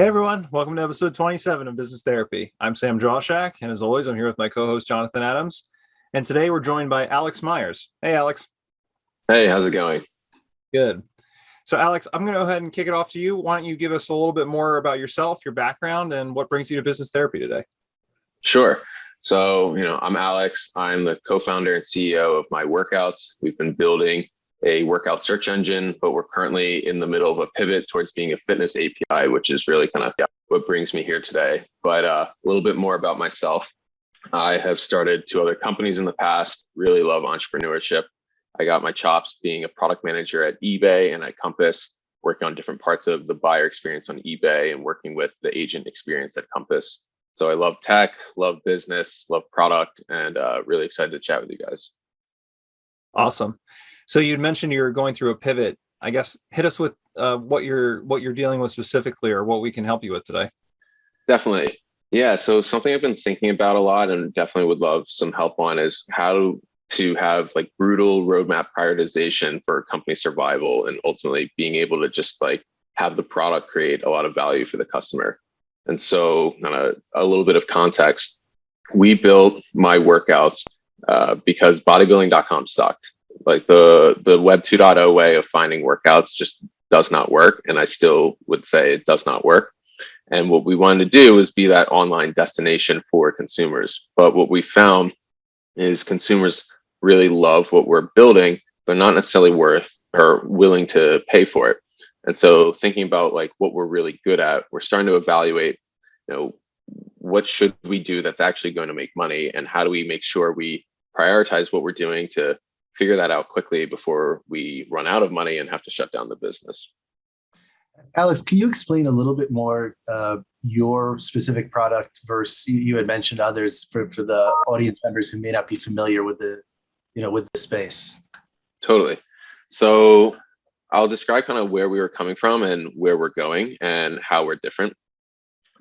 Hey everyone, welcome to episode 27 of Business Therapy. I'm Sam Drawshack, and as always, I'm here with my co-host Jonathan Adams. And today we're joined by Alex Myers. Hey Alex. Hey, how's it going? Good. So Alex, I'm going to go ahead and kick it off to you. Why don't you give us a little bit more about yourself, your background, and what brings you to business therapy today? Sure. So, I'm Alex. I'm the co-founder and CEO of Myworkouts. We've been building a workout search engine, but we're currently in the middle of a pivot towards being a fitness API, which is really kind of what brings me here today. But a little bit more about myself. I have started two other companies in the past, really love entrepreneurship. I got my chops being a product manager at eBay and at Compass, working on different parts of the buyer experience on eBay and working with the agent experience at Compass. So I love tech, love business, love product, and really excited to chat with you guys. Awesome. So you'd mentioned you're going through a pivot. I guess hit us with what you're dealing with specifically, or what we can help you with today. Definitely. Yeah. So something I've been thinking about a lot and definitely would love some help on is how to have like brutal roadmap prioritization for company survival and ultimately being able to just like have the product create a lot of value for the customer. And so a little bit of context, we built Myworkouts because bodybuilding.com sucked. Like the web 2.0 way of finding workouts just does not work. And I still would say it does not work. And what we wanted to do is be that online destination for consumers. But what we found is consumers really love what we're building, but not necessarily worth or willing to pay for it. And so thinking about like what we're really good at, we're starting to evaluate, what should we do that's actually going to make money, and how do we make sure we prioritize what we're doing to figure that out quickly before we run out of money and have to shut down the business. Alex, can you explain a little bit more your specific product versus you had mentioned others for the audience members who may not be familiar with the space? Totally. So I'll describe kind of where we were coming from and where we're going and how we're different.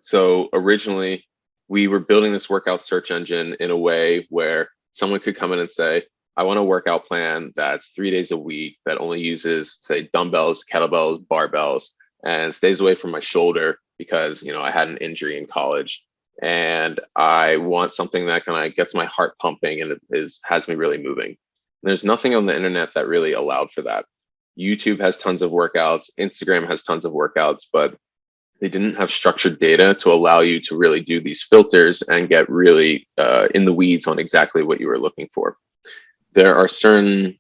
So originally we were building this workout search engine in a way where someone could come in and say, I want a workout plan that's 3 days a week that only uses, say, dumbbells, kettlebells, barbells, and stays away from my shoulder because, I had an injury in college. And I want something that kind of gets my heart pumping and has me really moving. And there's nothing on the internet that really allowed for that. YouTube has tons of workouts, Instagram has tons of workouts, but they didn't have structured data to allow you to really do these filters and get really in the weeds on exactly what you were looking for. There are certain,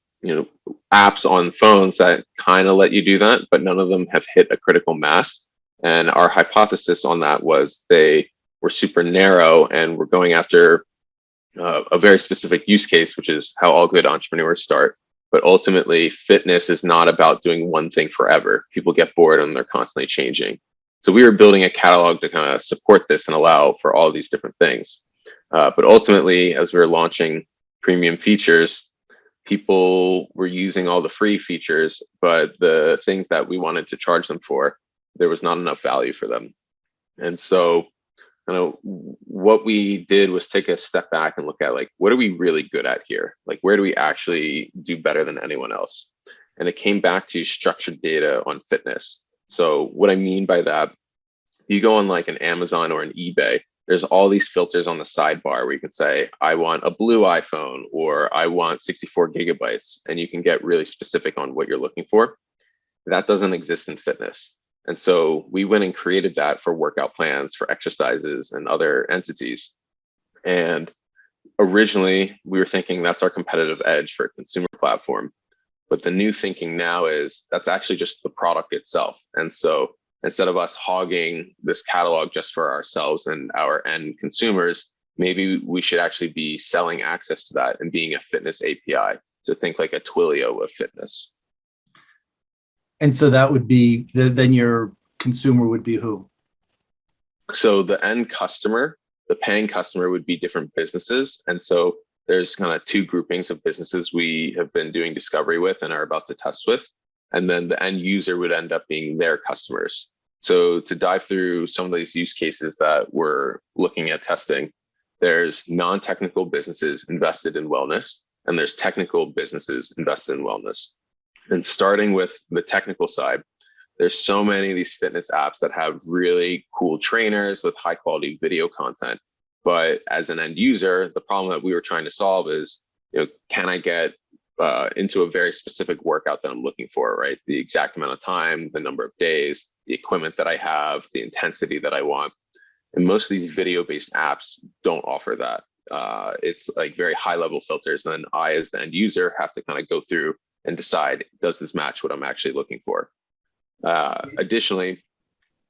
apps on phones that kind of let you do that, but none of them have hit a critical mass. And our hypothesis on that was they were super narrow and we're going after a very specific use case, which is how all good entrepreneurs start. But ultimately, fitness is not about doing one thing forever. People get bored and they're constantly changing. So we were building a catalog to kind of support this and allow for all these different things. But ultimately, as we were launching premium features, people were using all the free features, but the things that we wanted to charge them for, there was not enough value for them. And so what we did was take a step back and look at like, what are we really good at here? Like, where do we actually do better than anyone else? And it came back to structured data on fitness. So what I mean by that, you go on like an Amazon or an eBay, there's all these filters on the sidebar where you can say, I want a blue iPhone or I want 64 gigabytes, and you can get really specific on what you're looking for. That doesn't exist in fitness. And so we went and created that for workout plans, for exercises and other entities. And originally we were thinking that's our competitive edge for a consumer platform. But the new thinking now is that's actually just the product itself. And so instead of us hogging this catalog just for ourselves and our end consumers, maybe we should actually be selling access to that and being a fitness API. So think like a Twilio of fitness. And so that would be, then your consumer would be who? So the end customer, the paying customer would be different businesses. And so there's kind of two groupings of businesses we have been doing discovery with and are about to test with. And then the end user would end up being their customers. So to dive through some of these use cases that we're looking at testing, there's non-technical businesses invested in wellness, and there's technical businesses invested in wellness. And starting with the technical side, there's so many of these fitness apps that have really cool trainers with high quality video content. But as an end user, the problem that we were trying to solve is, can I get into a very specific workout that I'm looking for, right? The exact amount of time, the number of days, the equipment that I have, the intensity that I want. And most of these video-based apps don't offer that. It's like very high-level filters. And then I, as the end user, have to kind of go through and decide, does this match what I'm actually looking for? Additionally,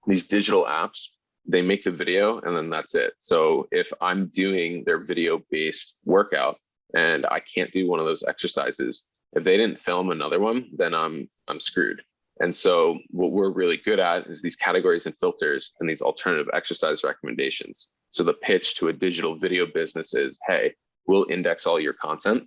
these digital apps, they make the video and then that's it. So if I'm doing their video-based workout and I can't do one of those exercises, if they didn't film another one, then I'm screwed. And so what we're really good at is these categories and filters and these alternative exercise recommendations. So the pitch to a digital video business is, hey, we'll index all your content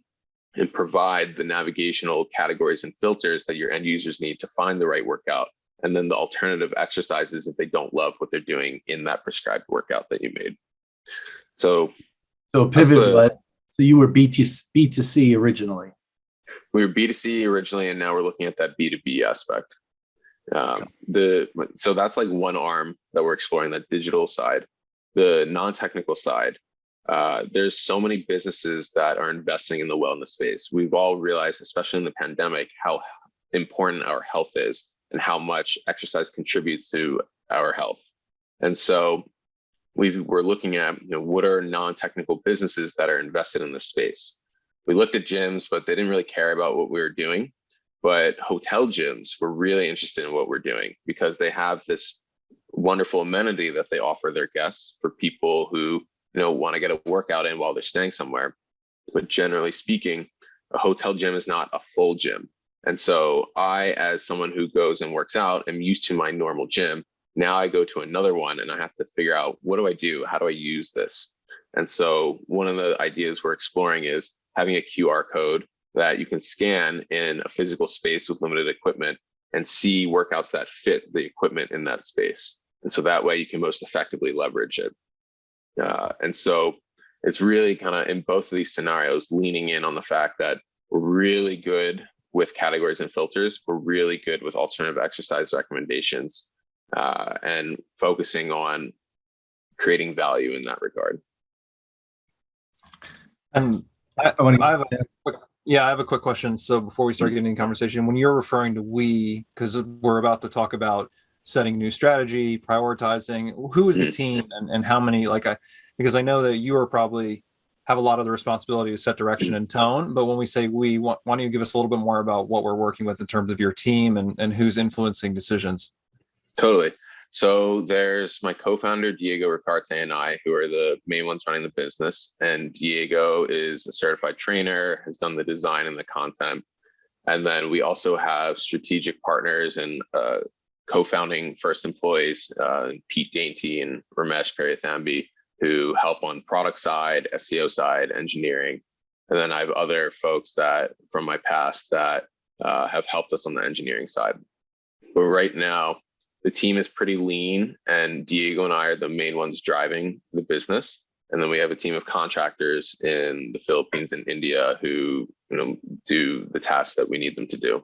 and provide the navigational categories and filters that your end users need to find the right workout. And then the alternative exercises if they don't love what they're doing in that prescribed workout that you made. So pivot, so you were B2C originally. We were B2C originally, and now we're looking at that B2B aspect. So that's like one arm that we're exploring, that digital side. The non-technical side, there's so many businesses that are investing in the wellness space. We've all realized, especially in the pandemic, how important our health is and how much exercise contributes to our health. And so we're looking at, what are non-technical businesses that are invested in this space? We looked at gyms, but they didn't really care about what we were doing. But hotel gyms were really interested in what we're doing because they have this wonderful amenity that they offer their guests for people who, want to get a workout in while they're staying somewhere. But generally speaking, a hotel gym is not a full gym. And so I, as someone who goes and works out, am used to my normal gym. Now I go to another one and I have to figure out, what do I do? How do I use this? And so one of the ideas we're exploring is having a QR code that you can scan in a physical space with limited equipment and see workouts that fit the equipment in that space. And so that way you can most effectively leverage it. And so it's really kind of in both of these scenarios, leaning in on the fact that we're really good with categories and filters. We're really good with alternative exercise recommendations and focusing on creating value in that regard. And I have a quick question. So before we start getting in conversation, when you're referring to we, because we're about to talk about setting new strategy, prioritizing, who is the team and how many, because I know that you are probably have a lot of the responsibility to set direction and tone, but when we say we, why don't you give us a little bit more about what we're working with in terms of your team and who's influencing decisions? Totally. So there's my co-founder, Diego Ricarte, and I, who are the main ones running the business. And Diego is a certified trainer, has done the design and the content. And then we also have strategic partners and co-founding first employees, Pete Dainty and Ramesh Peryathambi, who help on product side, SEO side, engineering. And then I have other folks that from my past that have helped us on the engineering side. But right now, the team is pretty lean, and Diego and I are the main ones driving the business. And then we have a team of contractors in the Philippines and India who, do the tasks that we need them to do.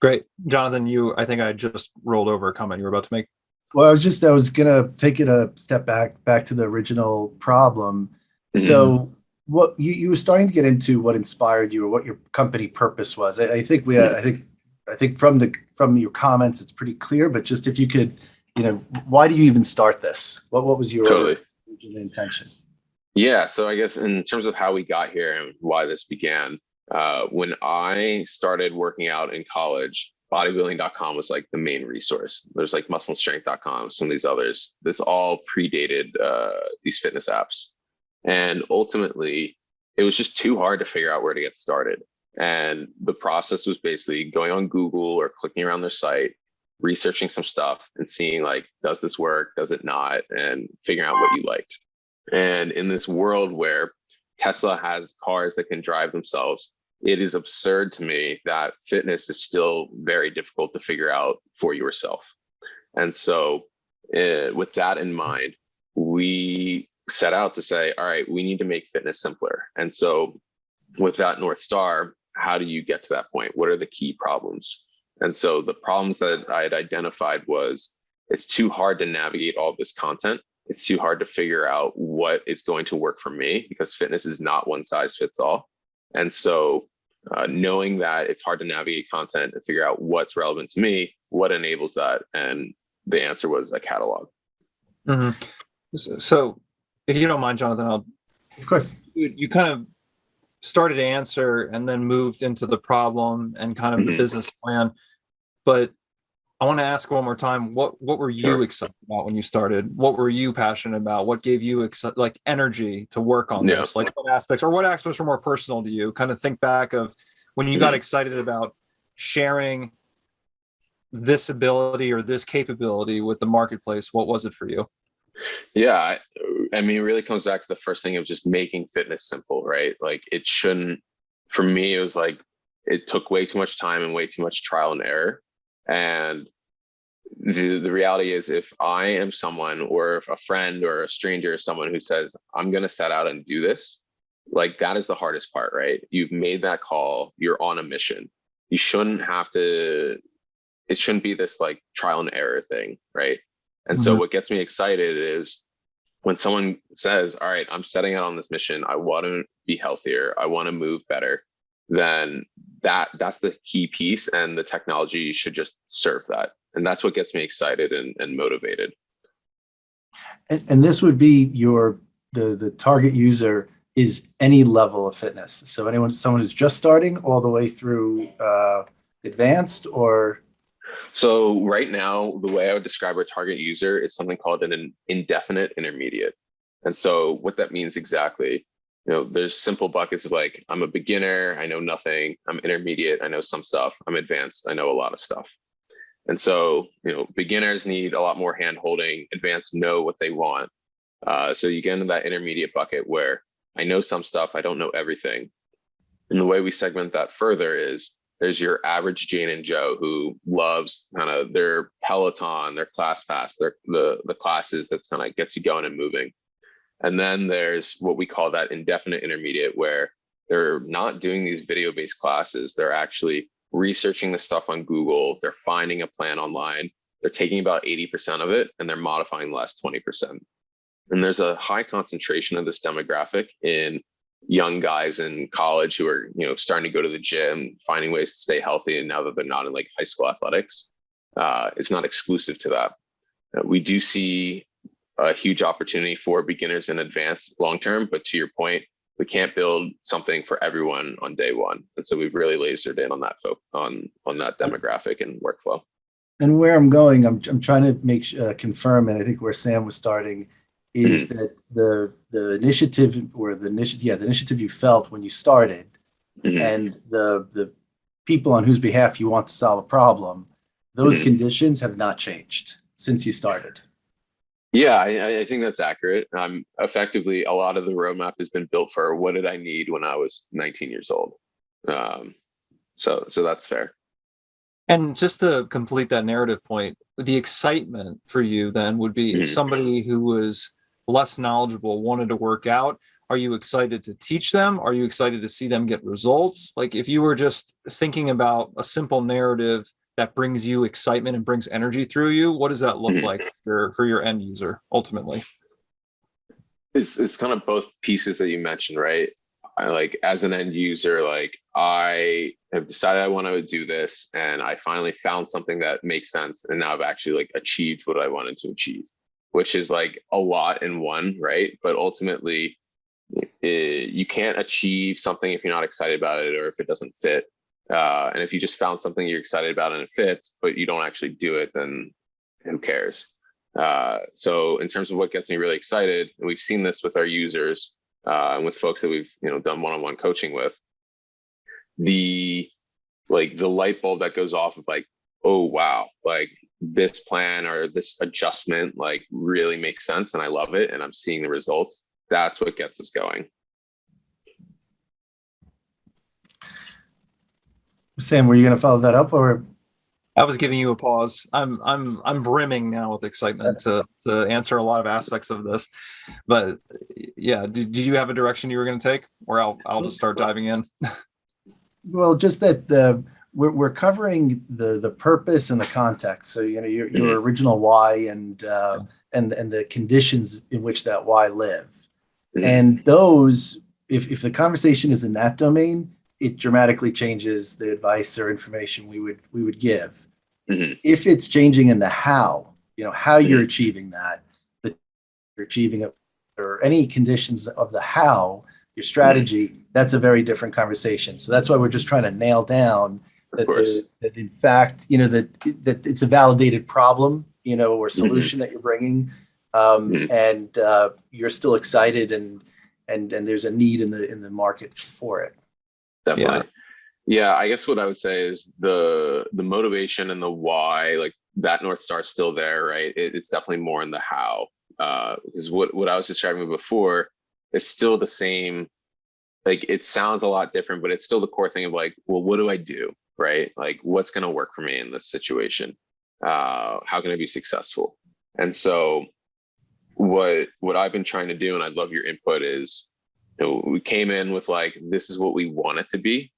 Great. Jonathan, I think I just rolled over a comment you were about to make. Well, I was gonna take it a step back to the original problem. Mm-hmm. So what you were starting to get into what inspired you or what your company purpose was. I think from your comments, it's pretty clear, but just if you could, why do you even start this? What was your original intention? Yeah. So I guess in terms of how we got here and why this began, when I started working out in college, bodybuilding.com was like the main resource. There's like musclestrength.com, some of these others. This all predated these fitness apps. And ultimately, it was just too hard to figure out where to get started. And the process was basically going on Google or clicking around their site, researching some stuff and seeing does this work? Does it not? And figuring out what you liked. And in this world where Tesla has cars that can drive themselves, it is absurd to me that fitness is still very difficult to figure out for yourself. And so with that in mind, we set out to say, all right, we need to make fitness simpler. And so with that North Star, how do you get to that point? What are the key problems? And so the problems that I had identified was it's too hard to navigate all of this content. It's too hard to figure out what is going to work for me because fitness is not one size fits all. And so knowing that it's hard to navigate content and figure out what's relevant to me, what enables that? And the answer was a catalog. So if you don't mind, Jonathan, Of course. You kind of started to answer and then moved into the problem and kind of the business plan. But I want to ask one more time, what were you excited about when you started? What were you passionate about? What gave you energy to work on this? Like what aspects were more personal to you? Kind of think back of when you got excited about sharing this ability or this capability with the marketplace. What was it for you? Yeah, I mean, it really comes back to the first thing of just making fitness simple, right? Like it shouldn't, for me, it was like, it took way too much time and way too much trial and error. And the reality is if I am someone or if a friend or a stranger is someone who says, I'm going to set out and do this, like that is the hardest part, right? You've made that call, you're on a mission. You shouldn't have to, it shouldn't be this like trial and error thing, right? And so what gets me excited is when someone says, all right, I'm setting out on this mission, I want to be healthier, I want to move better, then that's the key piece, and the technology should just serve that. And that's what gets me excited and motivated. And this would be the target user is any level of fitness. So someone who's just starting all the way through advanced or? So right now, the way I would describe our target user is something called an indefinite intermediate. And so what that means exactly, there's simple buckets of like, I'm a beginner, I know nothing. I'm intermediate, I know some stuff. I'm advanced, I know a lot of stuff. And so, beginners need a lot more hand holding, advanced know what they want. So you get into that intermediate bucket where I know some stuff, I don't know everything. And the way we segment that further is there's your average Jane and Joe who loves kind of their Peloton, their ClassPass, the classes that kind of gets you going and moving. And then there's what we call that indefinite intermediate, where they're not doing these video-based classes. They're actually researching the stuff on Google. They're finding a plan online. They're taking about 80% of it and they're modifying the last 20%. And there's a high concentration of this demographic in young guys in college who are, starting to go to the gym, finding ways to stay healthy. And now that they're not in like high school athletics, it's not exclusive to that. We do see a huge opportunity for beginners and advanced long-term, but to your point, we can't build something for everyone on day one. And so we've really lasered in on that on that demographic and workflow. And where I'm going, I'm trying to confirm, and I think where Sam was starting is that the initiative the initiative you felt when you started and the people on whose behalf you want to solve a problem, those conditions have not changed since you started. Yeah, I think that's accurate. Effectively, a lot of the roadmap has been built for what did I need when I was 19 years old. So that's fair. And just to complete that narrative point, the excitement for you then would be if somebody who was less knowledgeable wanted to work out, are you excited to teach them? Are you excited to see them get results? Like if you were just thinking about a simple narrative that brings you excitement and brings energy through you, what does that look like for your end user ultimately? It's kind of both pieces that you mentioned, right? Like as an end user, like I have decided I want to do this and I finally found something that makes sense. And now I've actually like achieved what I wanted to achieve, which is like a lot in one, right? But ultimately you can't achieve something if you're not excited about it or if it doesn't fit. And if you just found something you're excited about and it fits, but you don't actually do it, then who cares? So in terms of what gets me really excited, and we've seen this with our users and with folks that we've done one-on-one coaching with, the light bulb that goes off of like, oh wow, like this plan or this adjustment like really makes sense and I love it and I'm seeing the results. That's what gets us going. Sam, were you going to follow that up, or? I was giving you a pause. I'm brimming now with excitement to answer a lot of aspects of this, but yeah, did you have a direction you were going to take, or I'll just start diving in? Well, just that we're covering the purpose and the context. So your original why and the conditions in which that why live. And those, if the conversation is in that domain, it dramatically changes the advice or information we would give. If it's changing in the how, how you're achieving that, that you're achieving it, or any conditions of the how, your strategy, that's a very different conversation. So that's why we're just trying to nail down that in fact, that it's a validated problem, or solution that you're bringing, and you're still excited, and there's a need in the market for it. Definitely. Yeah, I guess what I would say is the motivation and the why, like that North Star is still there, right? It's definitely more in the how, because what I was describing before is still the same. Like it sounds a lot different, but it's still the core thing of like, well, what do I do, right? Like what's going to work for me in this situation? How can I be successful? And so what I've been trying to do, and I'd love your input, is we came in with like, this is what we want it to be,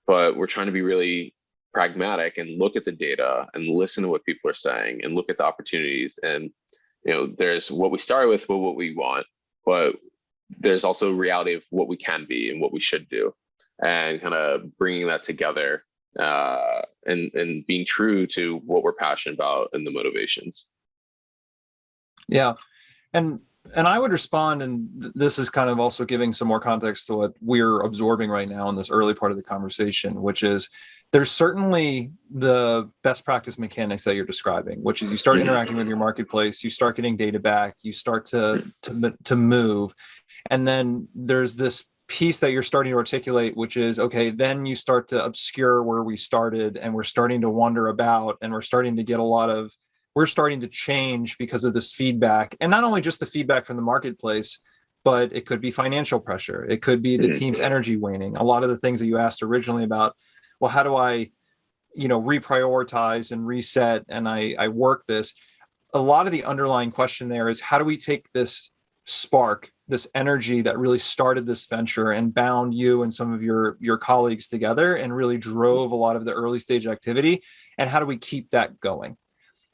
but we're trying to be really pragmatic and look at the data and listen to what people are saying and look at the opportunities. And there's what we started with, what we want, but there's also reality of what we can be and what we should do, and kind of bringing that together, and being true to what we're passionate about and the motivations. Yeah. And I would respond, and this is kind of also giving some more context to what we're absorbing right now in this early part of the conversation, which is there's certainly the best practice mechanics that you're describing, which is you start interacting with your marketplace, you start getting data back, you start to move. And then there's this piece that you're starting to articulate, which is, okay, then you start to obscure where we started, and we're starting to wander about, and we're starting to get we're starting to change because of this feedback. And not only just the feedback from the marketplace, but it could be financial pressure. It could be the team's energy waning. A lot of the things that you asked originally about, well, how do I, reprioritize and reset, and I work this? A lot of the underlying question there is, how do we take this spark, this energy that really started this venture and bound you and some of your colleagues together and really drove a lot of the early stage activity, and how do we keep that going?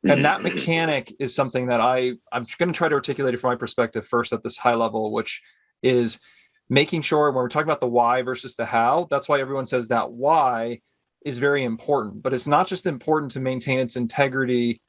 And that mechanic is something that I'm going to try to articulate it from my perspective first at this high level, which is making sure when we're talking about the why versus the how, that's why everyone says that why is very important. But it's not just important to maintain its integrity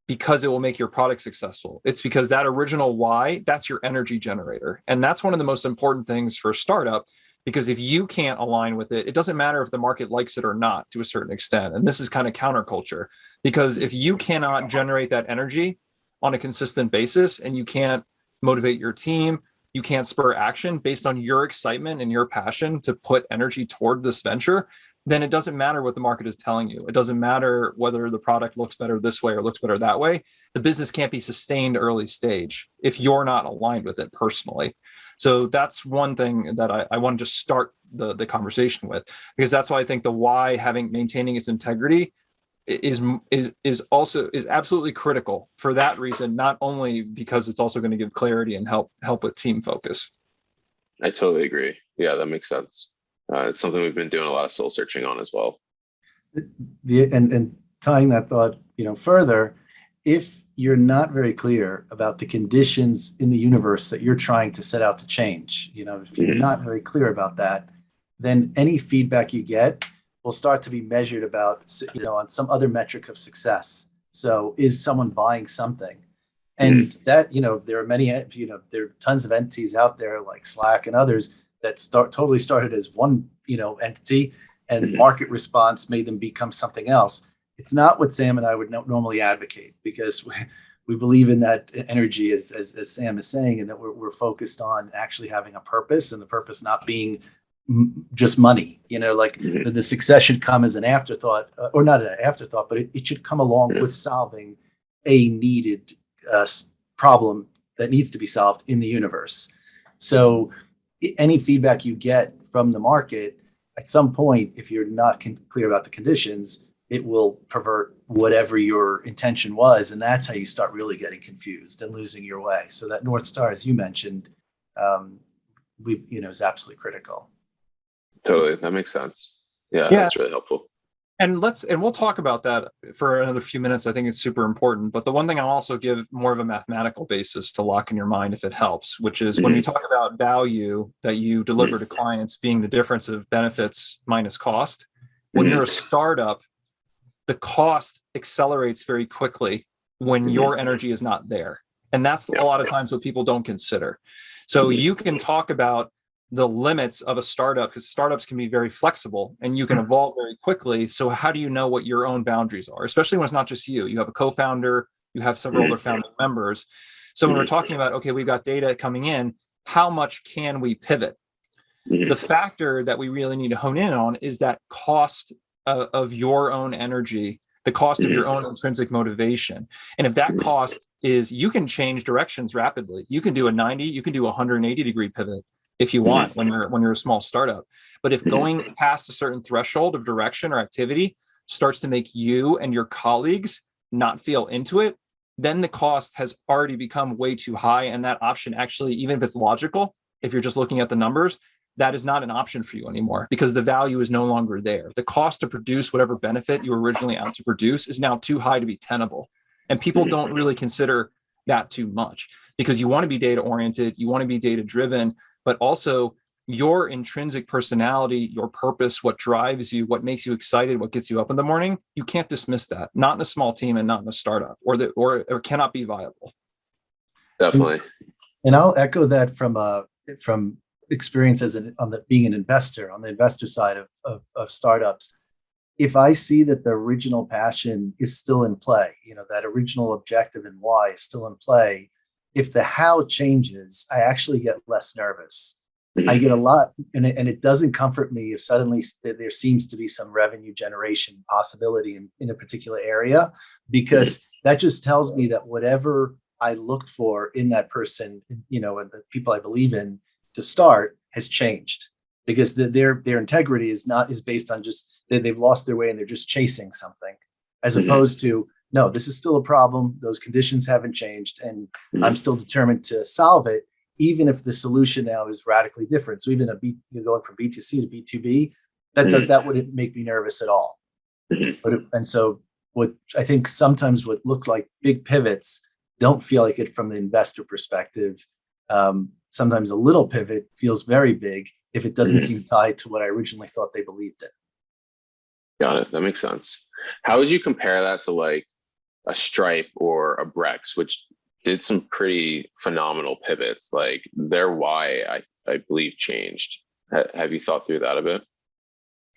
because it will make your product successful. It's because that original why, that's your energy generator. And that's one of the most important things for a startup, because if you can't align with it, it doesn't matter if the market likes it or not, to a certain extent. And this is kind of counterculture, because if you cannot generate that energy on a consistent basis, and you can't motivate your team, you can't spur action based on your excitement and your passion to put energy toward this venture, then it doesn't matter what the market is telling you. It doesn't matter whether the product looks better this way or looks better that way. The business can't be sustained early stage if you're not aligned with it personally. So that's one thing that I want to just start the conversation with, because that's why I think the why, maintaining its integrity, is absolutely critical for that reason, not only because it's also going to give clarity and help with team focus. I totally agree. Yeah, that makes sense. It's something we've been doing a lot of soul searching on as well. And tying that thought, further, if you're not very clear about the conditions in the universe that you're trying to set out to change, if you're not very clear about that, then any feedback you get will start to be measured about, on some other metric of success. So is someone buying something? And that, there are many, there are tons of entities out there like Slack and others that totally started as one, entity, and market response made them become something else. It's not what Sam and I would normally advocate, because we believe in that energy, as Sam is saying, and that we're focused on actually having a purpose, and the purpose not being just money. The success should come as an afterthought, or not an afterthought, but it should come along with solving a needed problem that needs to be solved in the universe. So any feedback you get from the market, at some point, if you're not clear about the conditions, it will pervert whatever your intention was. And that's how you start really getting confused and losing your way. So that North Star, as you mentioned, is absolutely critical. Totally. That makes sense. Yeah, that's really helpful. And we'll talk about that for another few minutes. I think it's super important. But the one thing I'll also give more of a mathematical basis to lock in your mind if it helps, which is when we talk about value that you deliver to clients being the difference of benefits minus cost, when you're a startup, the cost accelerates very quickly when your energy is not there. And that's a lot of times what people don't consider. So you can talk about the limits of a startup, because startups can be very flexible and you can evolve very quickly. So how do you know what your own boundaries are, especially when it's not just you? You have a co-founder, you have several other founding members. So when we're talking about, okay, we've got data coming in, how much can we pivot? The factor that we really need to hone in on is that cost of your own energy, the cost of your own intrinsic motivation. And if that cost is, you can change directions rapidly. You can do a 90, you can do a 180 degree pivot if you want when you're a small startup. But if going past a certain threshold of direction or activity starts to make you and your colleagues not feel into it, then the cost has already become way too high. And that option actually, even if it's logical, if you're just looking at the numbers, that is not an option for you anymore because the value is no longer there. The cost to produce whatever benefit you were originally out to produce is now too high to be tenable. And people don't really consider that too much because you want to be data oriented, you want to be data driven, but also your intrinsic personality, your purpose, what drives you, what makes you excited, what gets you up in the morning, you can't dismiss that, not in a small team and not in a startup, or cannot be viable. Definitely. And I'll echo that from experience being an investor on the investor side of startups. If I see that the original passion is still in play, that original objective and why is still in play, if the how changes, I actually get less nervous. I get a lot, and it doesn't comfort me if suddenly there seems to be some revenue generation possibility in a particular area, because that just tells me that whatever I looked for in that person, and the people I believe in to start has changed, because their integrity is based on just they've lost their way and they're just chasing something, as opposed to, no, this is still a problem. Those conditions haven't changed, and I'm still determined to solve it, even if the solution now is radically different. So even you're going from B2C to B2B, that wouldn't make me nervous at all. And so what I think sometimes what looks like big pivots don't feel like it from the investor perspective. Sometimes a little pivot feels very big if it doesn't seem tied to what I originally thought they believed in. Got it. That makes sense. How would you compare that to like a Stripe or a Brex, which did some pretty phenomenal pivots? Like their why, I believe, changed. Have you thought through that a bit?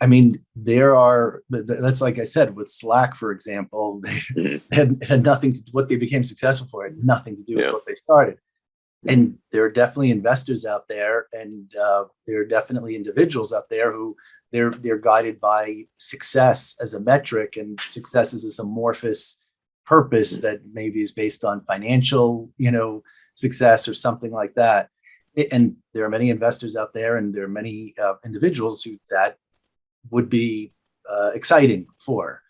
I mean, that's like I said, with Slack, for example, they had nothing to what they became successful for, had nothing to do with what they started. And there are definitely investors out there, and there are definitely individuals out there who they're guided by success as a metric, and success is this amorphous purpose that maybe is based on financial, success or something like that. And there are many investors out there, and there are many individuals who that would be exciting for.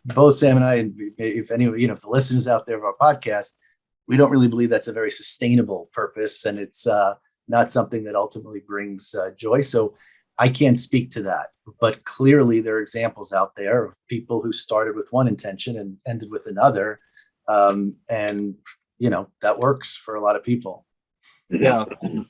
Both Sam and I, and if any, if the listeners out there of our podcast, we don't really believe that's a very sustainable purpose, and it's not something that ultimately brings joy. So I can't speak to that, but clearly there are examples out there of people who started with one intention and ended with another, and that works for a lot of people. Yeah,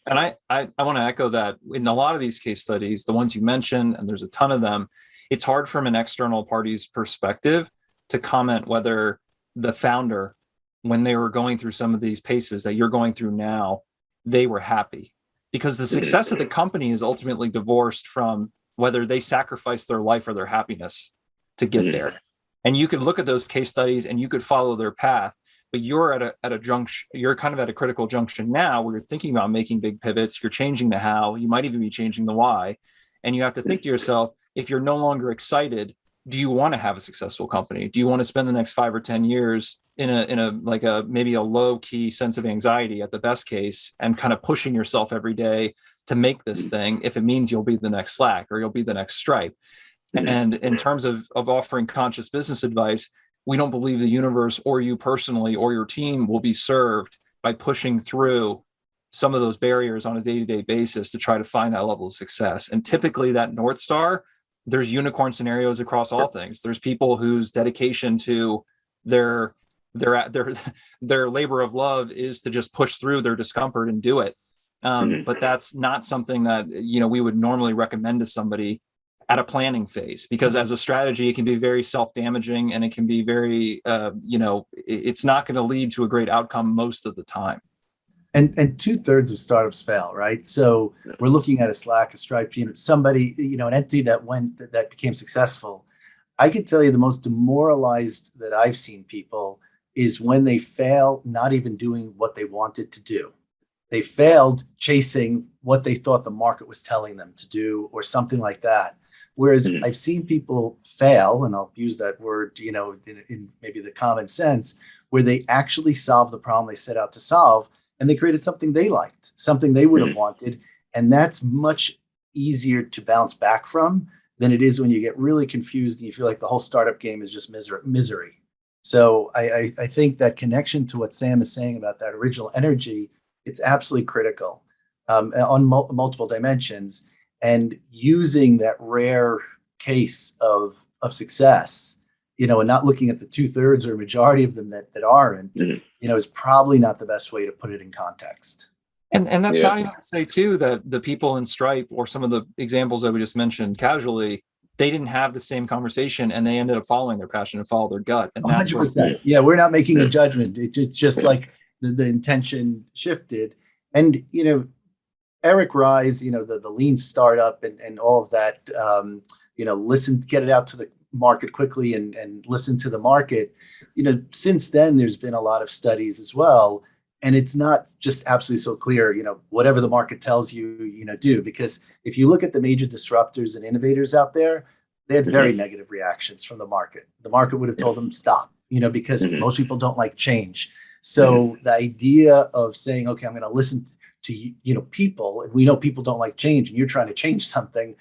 and I want to echo that. In a lot of these case studies, the ones you mentioned, and there's a ton of them, it's hard from an external party's perspective to comment whether the founder, when they were going through some of these paces that you're going through now, they were happy, because the success of the company is ultimately divorced from whether they sacrificed their life or their happiness to get there. And you could look at those case studies and you could follow their path, but you're at a junction, you're kind of at a critical junction now where you're thinking about making big pivots, you're changing the how, you might even be changing the why. And you have to think to yourself, if you're no longer excited, do you want to have a successful company? Do you want to spend the next 5 or 10 years in a maybe a low key sense of anxiety at the best case, and kind of pushing yourself every day to make this thing, if it means you'll be the next Slack or you'll be the next Stripe? And in terms of offering conscious business advice, we don't believe the universe or you personally or your team will be served by pushing through some of those barriers on a day-to-day basis to try to find that level of success. And typically that North Star there's unicorn scenarios across all things. There's people whose dedication to their labor of love is to just push through their discomfort and do it. But that's not something that, we would normally recommend to somebody at a planning phase, because as a strategy, it can be very self-damaging, and it can be very, it's not going to lead to a great outcome most of the time. And 2/3 of startups fail, right? So we're looking at a Slack, a Stripe, somebody, an entity that became successful. I can tell you the most demoralized that I've seen people is when they fail, not even doing what they wanted to do. They failed chasing what they thought the market was telling them to do, or something like that. Whereas I've seen people fail, and I'll use that word, in maybe the common sense, where they actually solve the problem they set out to solve, and they created something they liked, something they would have wanted. And that's much easier to bounce back from than it is when you get really confused and you feel like the whole startup game is just misery. So I think that connection to what Sam is saying about that original energy, it's absolutely critical on multiple dimensions. And using that rare case of success, and not looking at the 2/3 or majority of them that aren't, is probably not the best way to put it in context. And that's not even to say too that the people in Stripe or some of the examples that we just mentioned casually, they didn't have the same conversation, and they ended up following their passion and follow their gut. And that's 100%. Yeah, we're not making a judgment. It's just like the intention shifted. And Eric Rise, the lean startup and all of that, get it out to the market quickly and listen to the market. Since then, there's been a lot of studies as well. And it's not just absolutely so clear, whatever the market tells you, do. Because if you look at the major disruptors and innovators out there, they had very negative reactions from the market. The market would have told them stop, because most people don't like change. So the idea of saying, okay, I'm going to listen to people, and we know people don't like change, and you're trying to change something,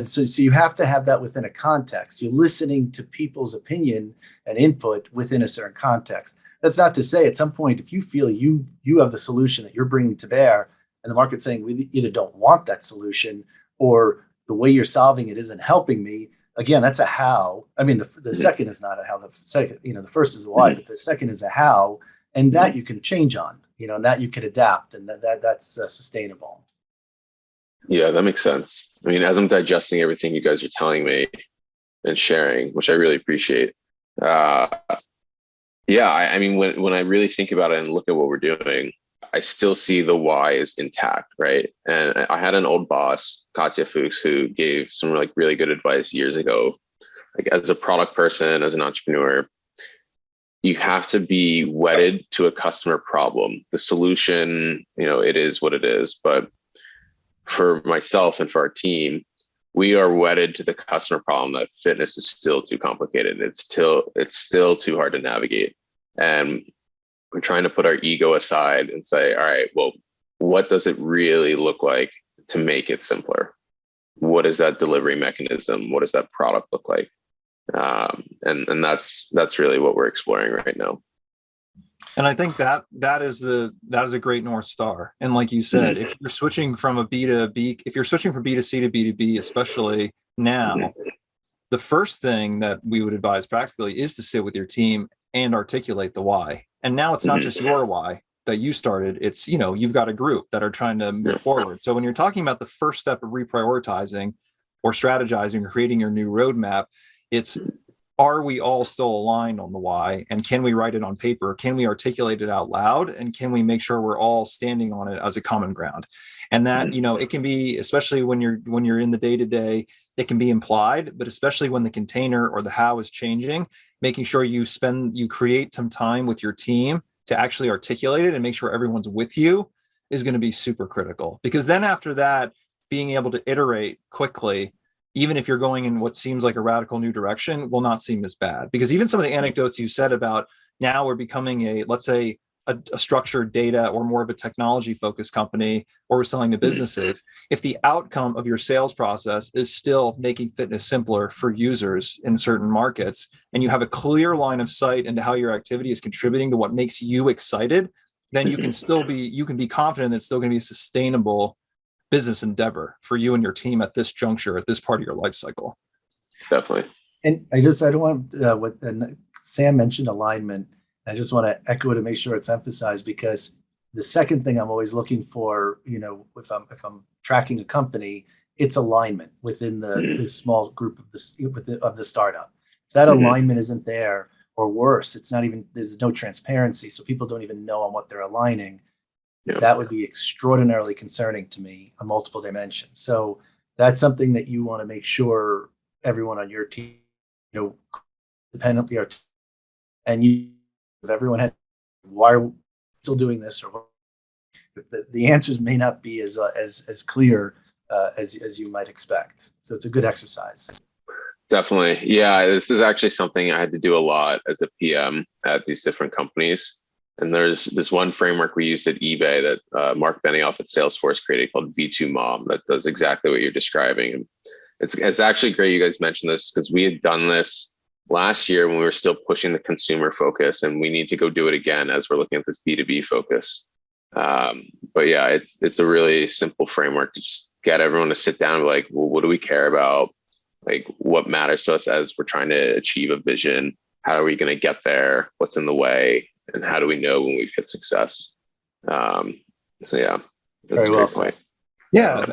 so you have to have that within a context. You're listening to people's opinion and input within a certain context. That's not to say at some point, if you feel you have the solution that you're bringing to bear, and the market's saying we either don't want that solution, or the way you're solving it isn't helping me. Again, that's a how. I mean, the second is not a how. The second, the first is a why, but the second is a how, and that you can change on. And that you can adapt, and that's sustainable. Yeah, that makes sense. I mean, as I'm digesting everything you guys are telling me and sharing, which I really appreciate. I mean, when I really think about it and look at what we're doing, I still see the why is intact, right? And I had an old boss, Katya Fuchs, who gave some really good advice years ago. Like, as a product person, as an entrepreneur, you have to be wedded to a customer problem. The solution, it is what it is. But for myself and for our team, we are wedded to the customer problem that fitness is still too complicated. It's still too hard to navigate. And we're trying to put our ego aside and say, all right, well, what does it really look like to make it simpler? What is that delivery mechanism? What does that product look like? And that's really what we're exploring right now. And I think that is a great North Star. And like you said, if you're switching from a B2B, if you're switching from B2C to B2B, especially now, the first thing that we would advise practically is to sit with your team and articulate the why. And now it's not just your why that you started. It's, you've got a group that are trying to move forward. So when you're talking about the first step of reprioritizing or strategizing or creating your new roadmap, it's, are we all still aligned on the why? And can we write it on paper? Can we articulate it out loud? And can we make sure we're all standing on it as a common ground? And that, it can be, especially when you're in the day-to-day, it can be implied, but especially when the container or the how is changing, making sure you create some time with your team to actually articulate it and make sure everyone's with you is going to be super critical. Because then after that, being able to iterate quickly, even if you're going in what seems like a radical new direction, will not seem as bad. Because even some of the anecdotes you said about now we're becoming let's say a structured data or more of a technology focused company, or we're selling to businesses. If the outcome of your sales process is still making fitness simpler for users in certain markets, and you have a clear line of sight into how your activity is contributing to what makes you excited, then you can be confident it's still going to be a sustainable business endeavor for you and your team at this juncture, at this part of your life cycle. Definitely. And I don't want what and Sam mentioned alignment. I just want to echo to make sure it's emphasized, because the second thing I'm always looking for, if I'm tracking a company, it's alignment within the small group of the startup. If that alignment isn't there, or worse, it's not even, there's no transparency, so people don't even know on what they're aligning. Yeah. That would be extraordinarily concerning to me on multiple dimensions. So that's something that you want to make sure everyone on your team, dependently are, and if everyone had, why are we still doing this, or the answers may not be as clear as you might expect. So it's a good exercise. Definitely. Yeah, this is actually something I had to do a lot as a PM at these different companies. And there's this one framework we used at eBay that Mark Benioff at Salesforce created called V2 Mom that does exactly what you're describing. And it's actually great you guys mentioned this, because we had done this last year when we were still pushing the consumer focus, and we need to go do it again as we're looking at this B2B focus. But yeah, it's a really simple framework to just get everyone to sit down and be like, well, what do we care about? Like, what matters to us as we're trying to achieve a vision? How are we going to get there? What's in the way? And how do we know when we've hit success? So yeah, that's Very a well great point. Yeah,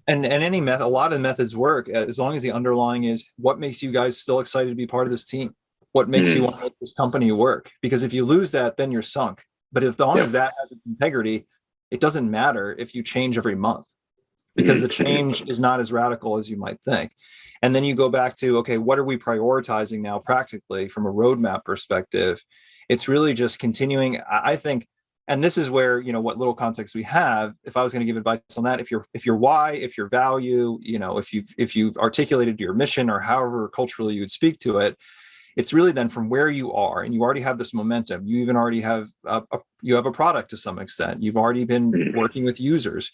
and any method, a lot of methods work as long as the underlying is what makes you guys still excited to be part of this team. What makes you want to make this company work? Because if you lose that, then you're sunk. But as long as that has integrity, it doesn't matter if you change every month, because the change is not as radical as you might think. And then you go back to, okay, what are we prioritizing now practically from a roadmap perspective? It's really just continuing, I think, and this is where, what little context we have, if I was going to give advice on that, if your why, if your value, if you've articulated your mission, or however culturally you would speak to it, it's really then from where you are, and you already have this momentum. You even already have you have a product to some extent. You've already been working with users.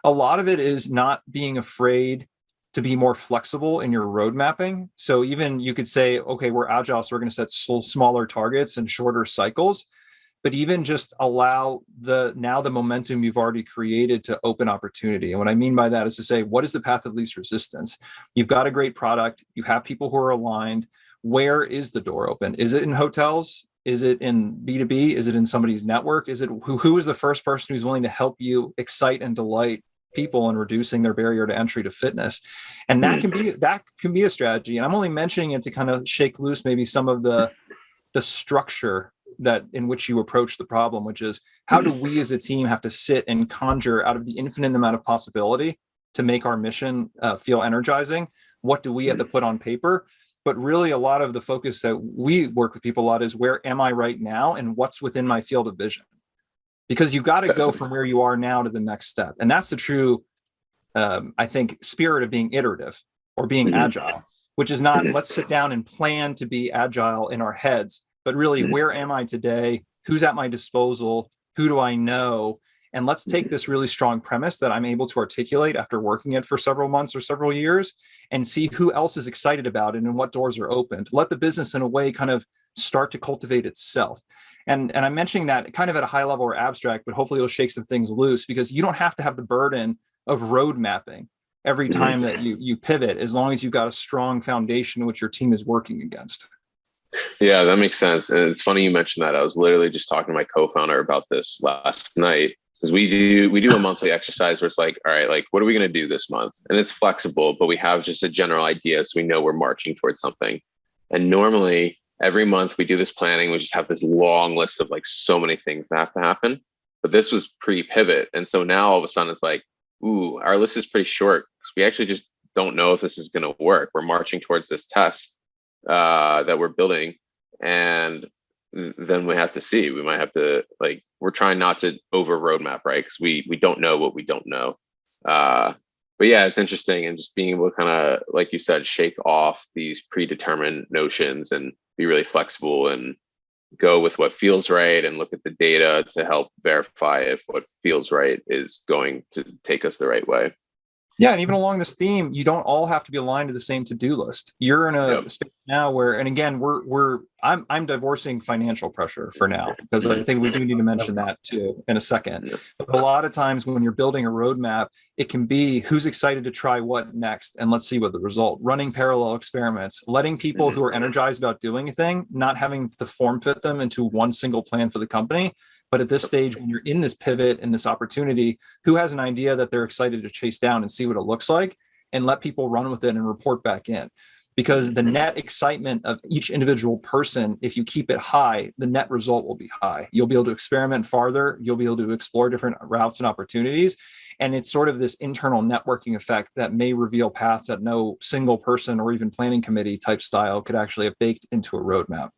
A lot of it is not being afraid to be more flexible in your road mapping. So even you could say, okay, we're agile, so we're going to set smaller targets and shorter cycles, but even just allow the momentum you've already created to open opportunity. And what I mean by that is to say, what is the path of least resistance? You've got a great product. You have people who are aligned. Where is the door open? Is it in hotels? Is it in B2B? Is it in somebody's network? Is it who is the first person who's willing to help you excite and delight people and reducing their barrier to entry to fitness? And that can be a strategy. And I'm only mentioning it to kind of shake loose maybe some of the structure that in which you approach the problem, which is, how do we as a team have to sit and conjure out of the infinite amount of possibility to make our mission feel energizing? What do we have to put on paper? But really, a lot of the focus that we work with people a lot is, where am I right now and what's within my field of vision? Because you got to go from where you are now to the next step. And that's the true, I think, spirit of being iterative or being agile, which is not, let's sit down and plan to be agile in our heads, but really, where am I today? Who's at my disposal? Who do I know? And let's take this really strong premise that I'm able to articulate after working it for several months or several years, and see who else is excited about it and what doors are open. To let the business, in a way, kind of start to cultivate itself. And I'm mentioning that kind of at a high level or abstract, but hopefully it'll shake some things loose, because you don't have to have the burden of road mapping every time that you pivot, as long as you've got a strong foundation which your team is working against. Yeah, that makes sense. And it's funny you mentioned that. I was literally just talking to my co-founder about this last night, because we do a monthly exercise where it's like, all right, like, what are we going to do this month? And it's flexible, but we have just a general idea, so we know we're marching towards something. And normally every month we do this planning, we just have this long list of like so many things that have to happen. But this was pre-pivot. And so now all of a sudden it's like, ooh, our list is pretty short, because we actually just don't know if this is going to work. We're marching towards this test that we're building, and then we have to see. We might have to, like, we're trying not to over roadmap, right? Because we don't know what we don't know. But yeah, it's interesting, and just being able to kind of, like you said, shake off these predetermined notions and be really flexible and go with what feels right, and look at the data to help verify if what feels right is going to take us the right way. Yeah, and even along this theme, you don't all have to be aligned to the same to-do list. You're in a space now where, and again, I'm divorcing financial pressure for now, because I think we do need to mention that too in a second. But a lot of times when you're building a roadmap, it can be who's excited to try what next, and let's see what the result. Running parallel experiments, letting people who are energized about doing a thing, not having to form fit them into one single plan for the company. But at this stage, when you're in this pivot and this opportunity, who has an idea that they're excited to chase down and see what it looks like, and let people run with it and report back in? Because the net excitement of each individual person, if you keep it high, the net result will be high. You'll be able to experiment farther. You'll be able to explore different routes and opportunities. And it's sort of this internal networking effect that may reveal paths that no single person or even planning committee type style could actually have baked into a roadmap.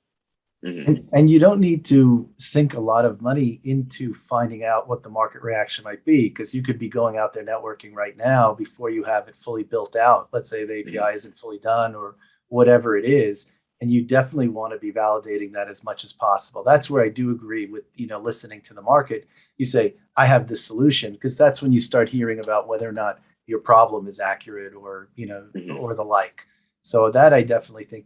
And you don't need to sink a lot of money into finding out what the market reaction might be, because you could be going out there networking right now before you have it fully built out. Let's say the API isn't fully done or whatever it is, and you definitely want to be validating that as much as possible. That's where I do agree with, listening to the market. You say, I have this solution, because that's when you start hearing about whether or not your problem is accurate or, or the like. So that I definitely think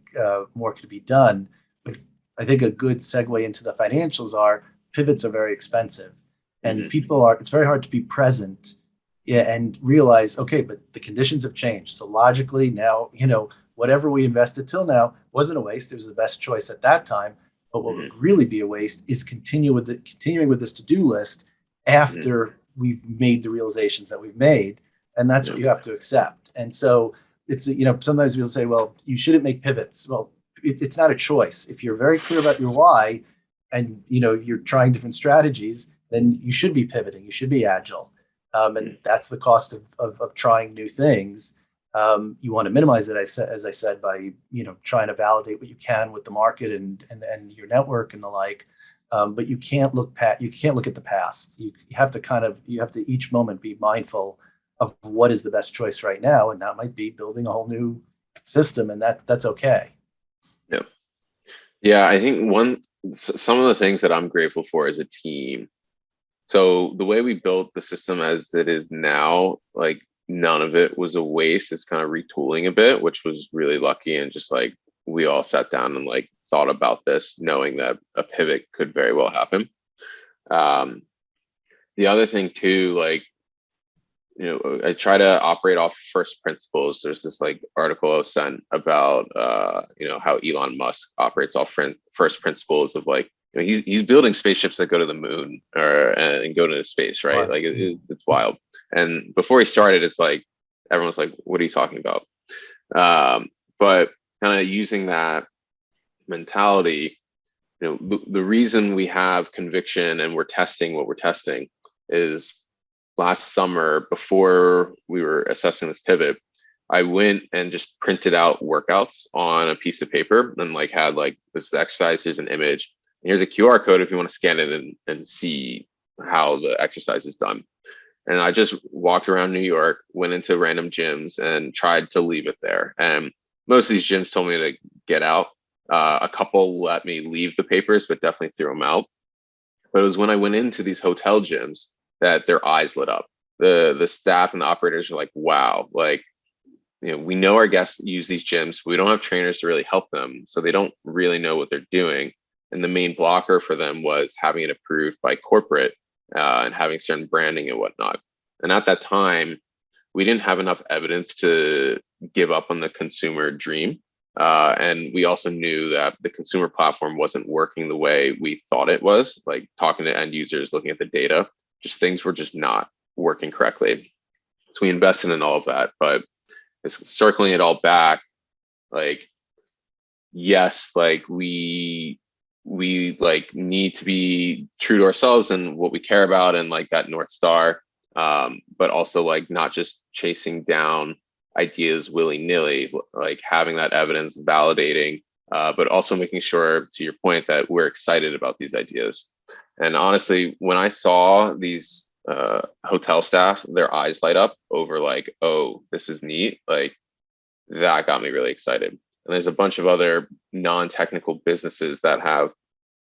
more could be done. But I think a good segue into the financials are pivots are very expensive, and it's very hard to be present and realize, okay, but the conditions have changed. So logically now, whatever we invested till now wasn't a waste. It was the best choice at that time. But what would really be a waste is continuing with this to-do list after we've made the realizations that we've made. And that's what you have to accept. And so it's, sometimes people say, well, you shouldn't make pivots. Well, it's not a choice. If you're very clear about your why and you're trying different strategies, then you should be pivoting. You should be agile. And that's the cost of trying new things. You want to minimize it, as I said, by trying to validate what you can with the market and your network and the like. But you can't look at the past. You have to each moment be mindful of what is the best choice right now, and that might be building a whole new system, and that's okay. Yeah, I think some of the things that I'm grateful for as a team. So the way we built the system as it is now, like none of it was a waste. It's kind of retooling a bit, which was really lucky. And just like we all sat down and like thought about this, knowing that a pivot could very well happen. The other thing too, like, I try to operate off first principles. There's this like article I was sent about, how Elon Musk operates off first principles of like, he's building spaceships that go to the moon and go to space, right? Like it's wild. And before he started, it's like, everyone's like, what are you talking about? But kind of using that mentality, the reason we have conviction and we're testing what we're testing is last summer, before we were assessing this pivot, I went and just printed out workouts on a piece of paper and like had like this exercise, here's an image, and here's a QR code if you want to scan it and see how the exercise is done. And I just walked around New York, went into random gyms and tried to leave it there. And most of these gyms told me to get out. A couple let me leave the papers, but definitely threw them out. But it was when I went into these hotel gyms that their eyes lit up. The staff and the operators are like, wow, like, we know our guests use these gyms. We don't have trainers to really help them. So they don't really know what they're doing. And the main blocker for them was having it approved by corporate and having certain branding and whatnot. And at that time, we didn't have enough evidence to give up on the consumer dream. And we also knew that the consumer platform wasn't working the way we thought it was, like talking to end users, looking at the data, just things were just not working correctly. So we invested in all of that, but it's circling it all back. Like, yes, like we like need to be true to ourselves and what we care about and like that North Star, but also like not just chasing down ideas willy-nilly, like having that evidence, validating, but also making sure, to your point, that we're excited about these ideas. And honestly, when I saw these hotel staff, their eyes light up over like, oh, this is neat, like that got me really excited. And there's a bunch of other non-technical businesses that have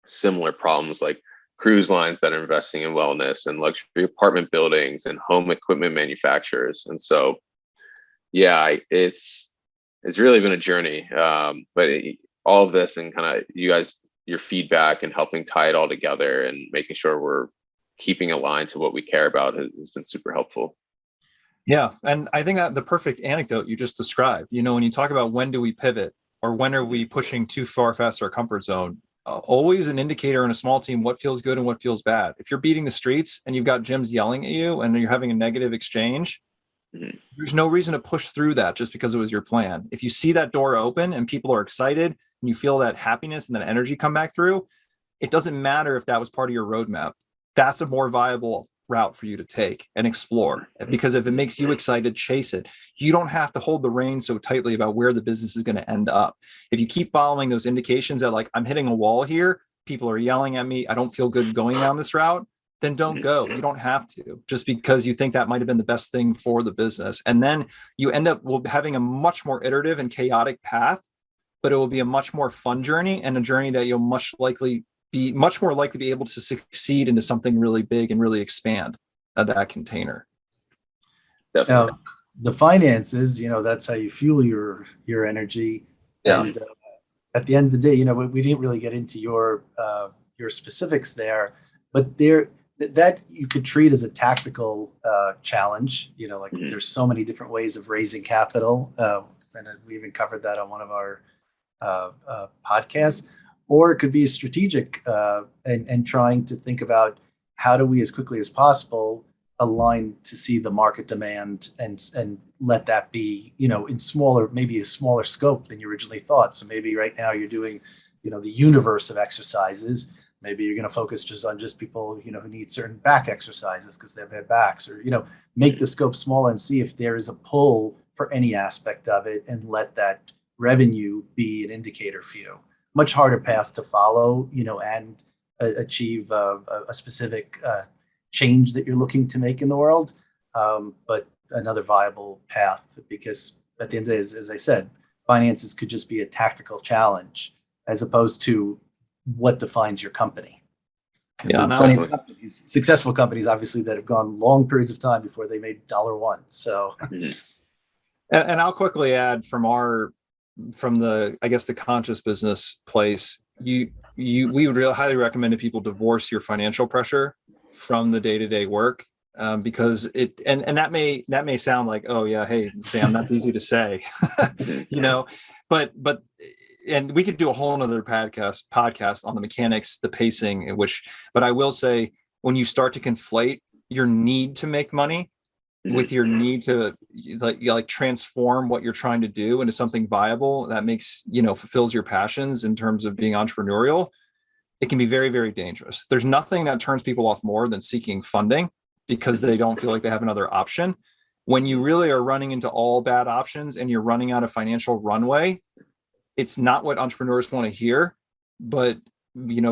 similar problems, like cruise lines that are investing in wellness and luxury apartment buildings and home equipment manufacturers. And so It's really been a journey. But all of this and kind of you guys, your feedback and helping tie it all together and making sure we're keeping aligned to what we care about has been super helpful. Yeah. And I think that the perfect anecdote you just described, when you talk about when do we pivot or when are we pushing too far past our comfort zone, always an indicator in a small team, what feels good and what feels bad. If you're beating the streets and you've got gyms yelling at you and you're having a negative exchange, there's no reason to push through that just because it was your plan. If you see that door open and people are excited and you feel that happiness and that energy come back through, it doesn't matter if that was part of your roadmap. That's a more viable route for you to take and explore, because if it makes you excited, chase it. You don't have to hold the reins so tightly about where the business is going to end up. If you keep following those indications that like, I'm hitting a wall here, people are yelling at me, I don't feel good going down this route, then don't go. You don't have to, just because you think that might have been the best thing for the business. And then you end up having a much more iterative and chaotic path, but it will be a much more fun journey, and a journey that you'll much more likely to be able to succeed into something really big and really expand that container. Definitely. Now, the finances, that's how you fuel your energy. Yeah. And at the end of the day, we didn't really get into your specifics there, but that you could treat as a tactical challenge. There's so many different ways of raising capital, and we even covered that on one of our podcasts. Or it could be strategic and trying to think about how do we as quickly as possible align to see the market demand and let that be, maybe a smaller scope than you originally thought. So maybe right now you're doing, the universe of exercises. Maybe you're going to focus just on people, who need certain back exercises because they have bad backs, or, make the scope smaller and see if there is a pull for any aspect of it and let that revenue be an indicator for you. Much harder path to follow, and achieve a specific change that you're looking to make in the world. But another viable path, because at the end of the day, as I said, finances could just be a tactical challenge as opposed to what defines your company. Yeah, Successful companies, obviously, that have gone long periods of time before they made $1. So, and I'll quickly add from the, I guess, the conscious business place, we would really highly recommend that people divorce your financial pressure from the day-to-day work, because and that may sound like, oh yeah, hey Sam, that's easy to say, but and we could do a whole nother podcast on the mechanics, the pacing, but I will say, when you start to conflate your need to make money with your need to like transform what you're trying to do into something viable that makes, fulfills your passions in terms of being entrepreneurial, it can be very, very dangerous. There's nothing that turns people off more than seeking funding because they don't feel like they have another option. When you really are running into all bad options and you're running out of financial runway, it's not what entrepreneurs want to hear. But,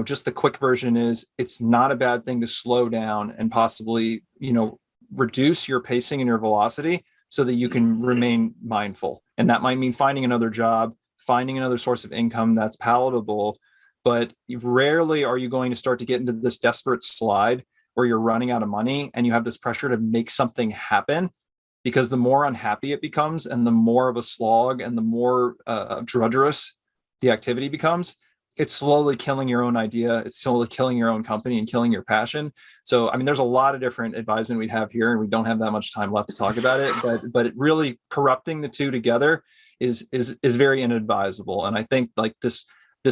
just the quick version is, it's not a bad thing to slow down and possibly, reduce your pacing and your velocity so that you can remain mindful. And that might mean finding another job, finding another source of income that's palatable. But rarely are you going to start to get into this desperate slide where you're running out of money and you have this pressure to make something happen, because the more unhappy it becomes and the more of a slog and the more drudgerous the activity becomes, it's slowly killing your own idea. It's slowly killing your own company and killing your passion. So, there's a lot of different advisement we'd have here, and we don't have that much time left to talk about it, but it really corrupting the two together is very inadvisable. And I think like this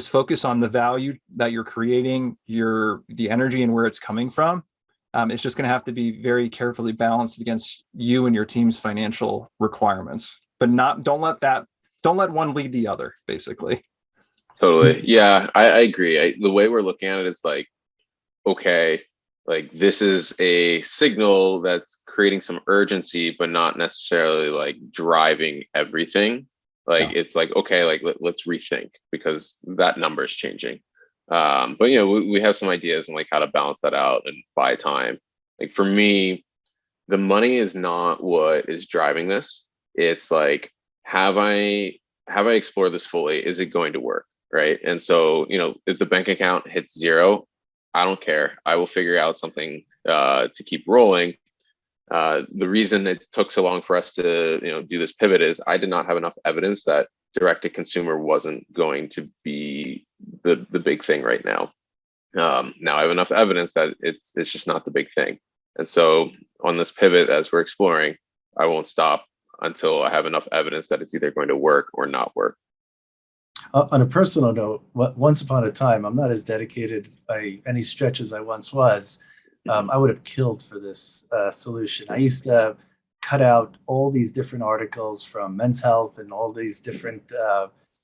focus on the value that you're creating, the energy and where it's coming from, it's just going to have to be very carefully balanced against you and your team's financial requirements, but don't let one lead the other, basically. Totally. Yeah, I agree. The way we're looking at it is like, okay, like this is a signal that's creating some urgency, but not necessarily like driving everything. Like, it's like, okay, like let's rethink, because that number is changing. But we have some ideas on like how to balance that out and buy time. Like for me, the money is not what is driving this. It's like, have I explored this fully? Is it going to work? Right. And so, if the bank account hits zero, I don't care. I will figure out something to keep rolling. The reason it took so long for us to, do this pivot is I did not have enough evidence that direct to consumer wasn't going to be the big thing right now. Now I have enough evidence that it's just not the big thing. And so on this pivot, as we're exploring, I won't stop until I have enough evidence that it's either going to work or not work. On a personal note, once upon a time, I'm not as dedicated by any stretch as I once was. I would have killed for this solution. I used to cut out all these different articles from Men's Health and all these different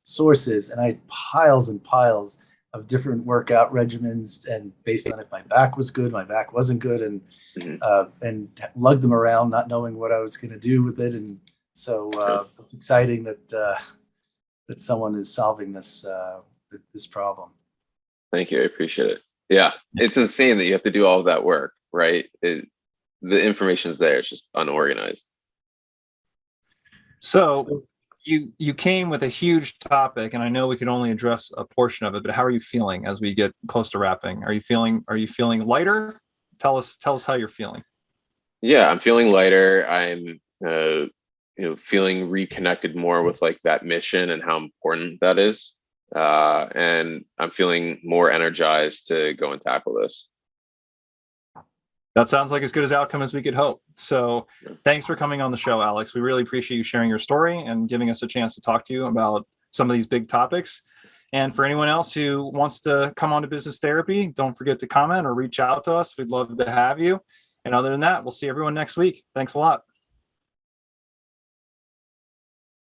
sources, and I had piles and piles of different workout regimens, and based on if my back was good, my back wasn't good, and lugged them around, not knowing what I was going to do with it. And so it's exciting that that someone is solving this this problem. Thank you. I appreciate it. Yeah, it's insane that you have to do all of that work, right? The information's there. It's just unorganized. So you came with a huge topic, and I know we could only address a portion of it, but how are you feeling as we get close to wrapping? Are you feeling lighter? Tell us how you're feeling. Yeah, I'm feeling lighter. I'm feeling reconnected more with like that mission and how important that is. And I'm feeling more energized to go and tackle this. That sounds like as good as outcome as we could hope. So thanks for coming on the show, Alex. We really appreciate you sharing your story and giving us a chance to talk to you about some of these big topics. And for anyone else who wants to come on to Business Therapy, don't forget to comment or reach out to us. We'd love to have you. And other than that, we'll see everyone next week. Thanks a lot.